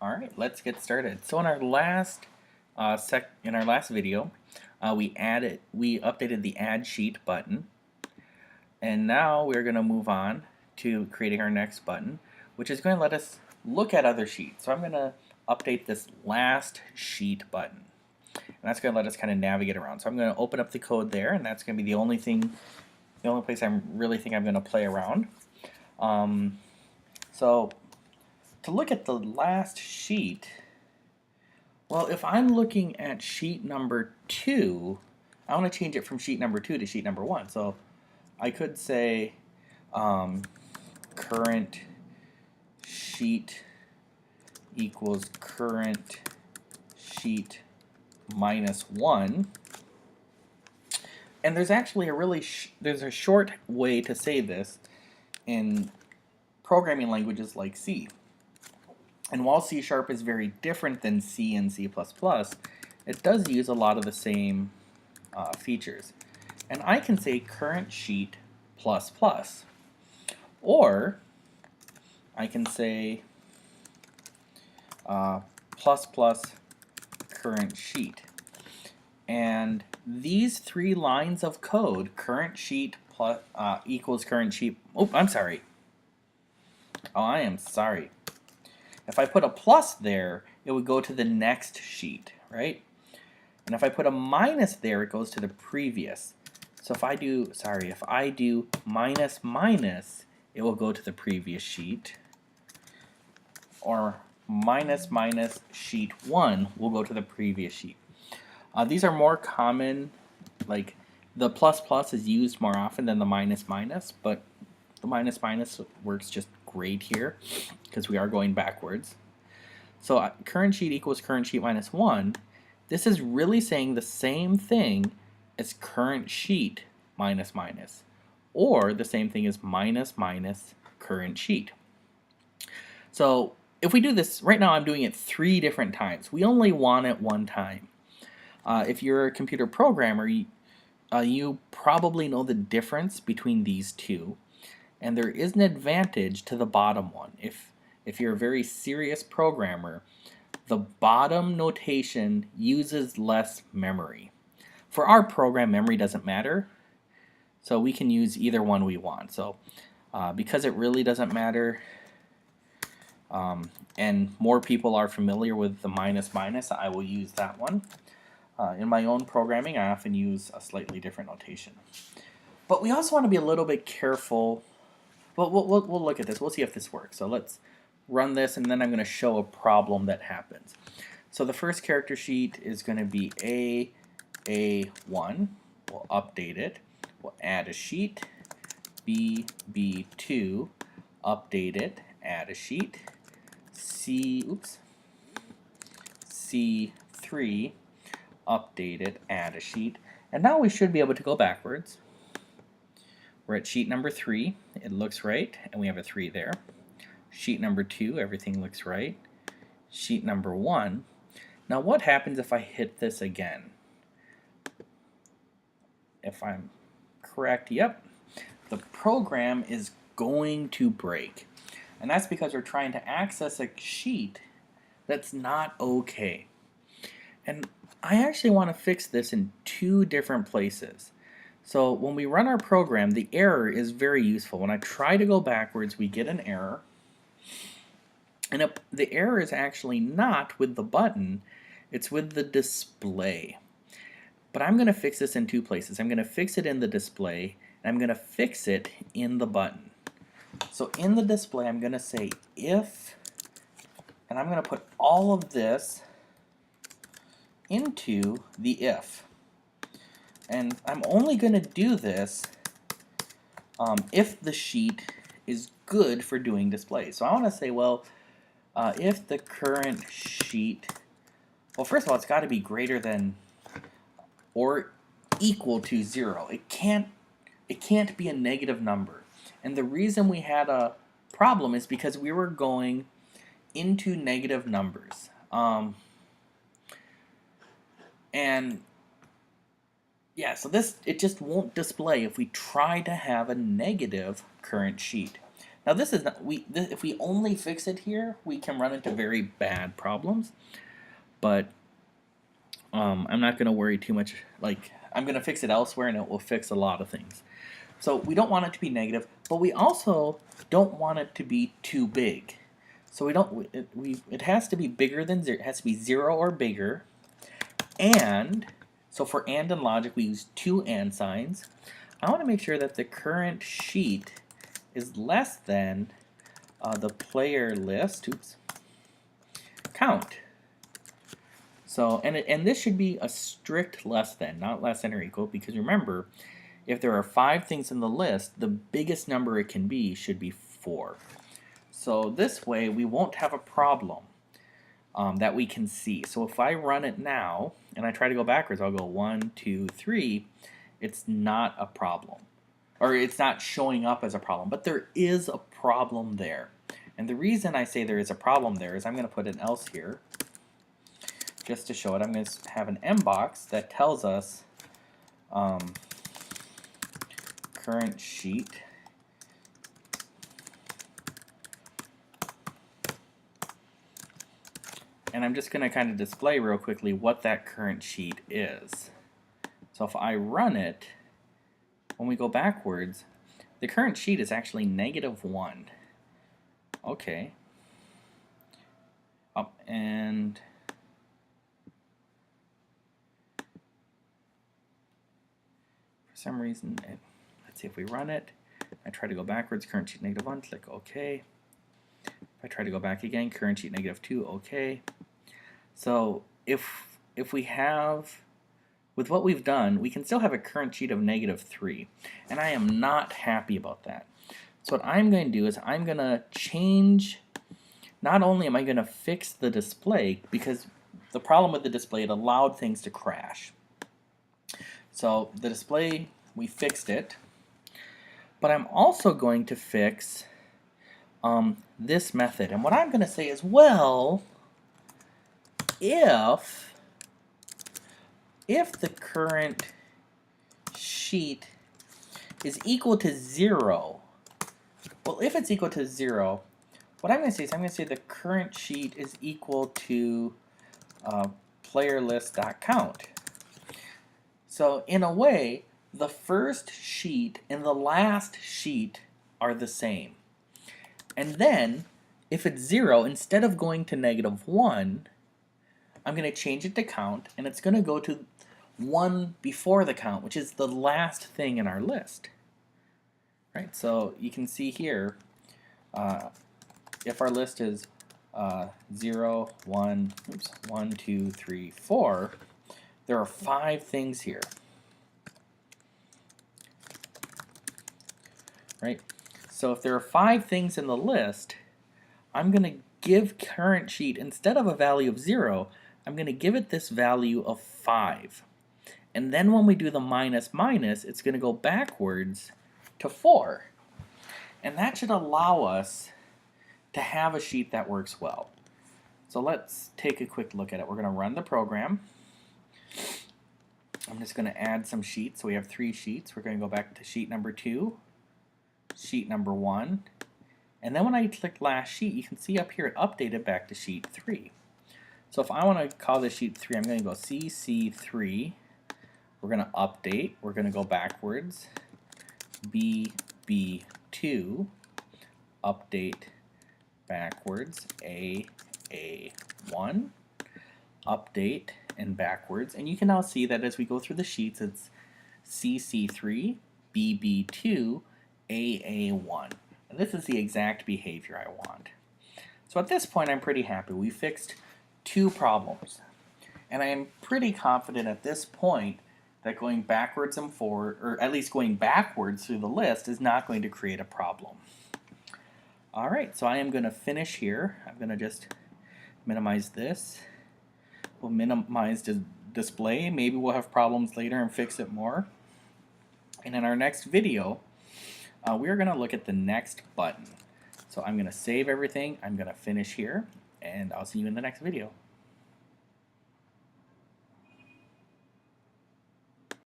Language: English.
All right, let's get started. So in our last video, we updated the Add Sheet button, and now we're going to move on to creating our next button, which is going to let us look at other sheets. So I'm going to update this Last Sheet button, and that's going to let us kind of navigate around. So I'm going to open up the code there, and that's going to be the only place I really think I'm going to play around. So to look at the last sheet, well, if I'm looking at sheet number 2, I want to change it from sheet number 2 to sheet number 1. So I could say current sheet equals current sheet minus 1. And there's actually there's a short way to say this in programming languages like C. And while C# is very different than C and C++, it does use a lot of the same features. And I can say current sheet plus plus, or I can say plus plus current sheet. And these 3 lines of code, current sheet plus equals current sheet. Oh, I'm sorry. Oh, I am sorry. If I put a plus there, it would go to the next sheet, right? And if I put a minus there, it goes to the previous. So if I do minus minus, it will go to the previous sheet. Or minus minus sheet 1 will go to the previous sheet. These are more common, like the plus plus is used more often than the minus minus, but the minus minus works just great here because we are going backwards. So current sheet equals current sheet minus 1. This is really saying the same thing as current sheet minus minus, or the same thing as minus minus current sheet. So if we do this, right now I'm doing it 3 different times. We only want it 1 time. If you're a computer programmer, you probably know the difference between these 2. And there is an advantage to the bottom one. If you're a very serious programmer, the bottom notation uses less memory. For our program, memory doesn't matter, so we can use either one we want. So because it really doesn't matter, and more people are familiar with the minus minus, I will use that one. In my own programming, I often use a slightly different notation. But we also want to be a little bit careful. Well, we'll look at this. We'll see if this works. So let's run this, and then I'm going to show a problem that happens. So the first character sheet is going to be A1. We'll update it. We'll add a sheet. B2, update it, add a sheet. C3, update it, add a sheet. And now we should be able to go backwards. We're at sheet number 3, it looks right, and we have a 3 there. Sheet number 2, everything looks right. Sheet number 1. Now what happens if I hit this again? If I'm correct, yep, the program is going to break. And that's because we're trying to access a sheet that's not okay. And I actually want to fix this in 2 different places. So when we run our program, the error is very useful. When I try to go backwards, we get an error. And the error is actually not with the button, it's with the display. But I'm going to fix this in 2 places. I'm going to fix it in the display, and I'm going to fix it in the button. So in the display, I'm going to say if, and I'm going to put all of this into the if. And I'm only going to do this if the sheet is good for doing display. So I want to say, well, if the current sheet, well, first of all, it's got to be greater than or equal to 0. It can't be a negative number. And the reason we had a problem is because we were going into negative numbers. And yeah, so it just won't display if we try to have a negative current sheet. Now this is not, if we only fix it here, we can run into very bad problems. But I'm not going to worry too much. Like, I'm going to fix it elsewhere, and it will fix a lot of things. So we don't want it to be negative, but we also don't want it to be too big. So it has to be bigger than 0. It has to be 0 or bigger. And so for and in logic, we use 2 and signs. I want to make sure that the current sheet is less than the player list count. So and this should be a strict less than, not less than or equal, because remember, if there are 5 things in the list, the biggest number it can be should be 4. So this way we won't have a problem that we can see. So if I run it now and I try to go backwards, I'll go 1, 2, 3. It's not a problem, or it's not showing up as a problem, but there is a problem there. And the reason I say there is a problem there is I'm going to put an else here just to show it. I'm going to have an M box that tells us current sheet and I'm just going to kind of display real quickly what that current sheet is. So if I run it, when we go backwards, the current sheet is actually -1. Okay. And for some reason, let's see if we run it. I try to go backwards, current sheet -1, click OK. If I try to go back again, current sheet -2, OK. So if we have, with what we've done, we can still have a current sheet of -3. And I am not happy about that. So what I'm going to do is I'm going to change, not only am I going to fix the display, because the problem with the display, it allowed things to crash. So the display, we fixed it. But I'm also going to fix this method. And what I'm going to say is, well, if the current sheet is equal to 0, well, if it's equal to 0, what I'm going to say is I'm going to say the current sheet is equal to player list.count. So in a way, the first sheet and the last sheet are the same. And then, if it's 0, instead of going to -1, I'm going to change it to count, and it's going to go to 1 before the count, which is the last thing in our list. Right? So you can see here, if our list is 0, 1, 2, 3, 4, there are 5 things here. Right? So if there are 5 things in the list, I'm going to give current sheet, instead of a value of 0, I'm going to give it this value of 5. And then when we do the minus minus, it's going to go backwards to 4. And that should allow us to have a sheet that works well. So let's take a quick look at it. We're going to run the program. I'm just going to add some sheets. So we have 3 sheets. We're going to go back to sheet number 2, sheet number 1. And then when I click last sheet, you can see up here it updated back to sheet 3. So if I want to call this sheet 3, I'm going to go CC3. We're going to update. We're going to go backwards. BB2. Update backwards. AA1. Update and backwards. And you can now see that as we go through the sheets, it's CC3, BB2, AA1. And this is the exact behavior I want. So at this point, I'm pretty happy. We fixed 2 problems. And I am pretty confident at this point that going backwards and forward, or at least going backwards through the list, is not going to create a problem. Alright, so I am going to finish here. I'm going to just minimize this. We'll minimize the display. Maybe we'll have problems later and fix it more. And in our next video, we're going to look at the next button. So I'm going to save everything. I'm going to finish here, and I'll see you in the next video.